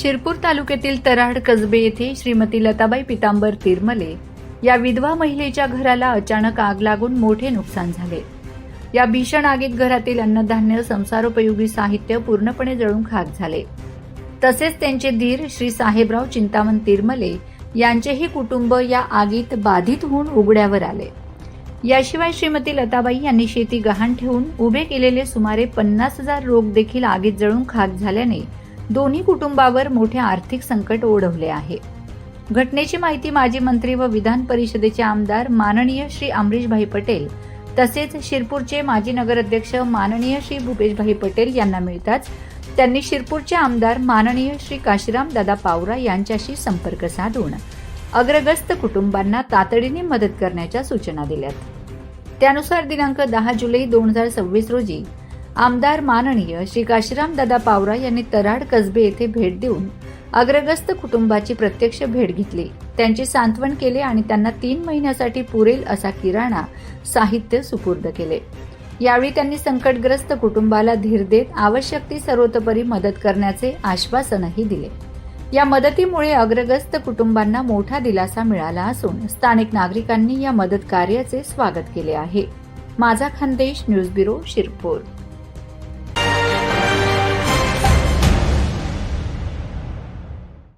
शिरपूर तालुक्यातील तराड कसबे येथे श्रीमती लताबाई पितांबर तिरमले या विधवा महिलेच्या घराला अचानक आग लागून मोठे नुकसान झाले। या भीषण आगीत घरातील अन्नधान्य, संसारोपयोगी साहित्य पूर्णपणे जळून खाक झाले। तसेच त्यांचे धीर श्री साहेबराव चिंतामण तिरमले यांचेही कुटुंब या आगीत बाधित होऊन उघड्यावर आले। याशिवाय श्रीमती लताबाई यांनी शेती गहाण ठेवून उभे केलेले सुमारे 50,000 रोख देखील आगीत जळून खाक झाल्याने दोन्ही कुटुंबावर मोठे आर्थिक संकट ओढवले आहे। घटनेची माहिती माजी मंत्री व विधान परिषदेचे आमदार माननीय श्री अमरीशभाई पटेल तसेच शिरपूरचे माजी नगराध्यक्ष माननीय श्री भूपेशभाई पटेल यांना मिळताच त्यांनी शिरपूरचे आमदार माननीय श्री काशीराम दादा पावरा यांच्याशी संपर्क साधून अग्रगस्त कुटुंबांना तातडीने मदत करण्याच्या सूचना दिल्यात। त्यानुसार दिनांक 10 जुलै 2026 रोजी आमदार माननीय श्री काशीराम दादा पावरा यांनी तराड कसबे येथे भेट देऊन अग्रगस्त कुटुंबाची प्रत्यक्ष भेट घेतली, त्यांचे सांत्वन केले आणि त्यांना 3 महिन्यासाठी पुरेल असा किराणा साहित्य सुपूर्द केले। यावेळी त्यांनी संकटग्रस्त कुटुंबाला धीर देत आवश्यक ती सर्वतोपरी मदत करण्याचे आश्वासनही दिले। या मदतीमुळे अग्रगस्त कुटुंबांना मोठा दिलासा मिळाला असून स्थानिक नागरिकांनी या मदत कार्याचे स्वागत केले आहे। माझा खानदेश न्यूज ब्युरो शिरपूर।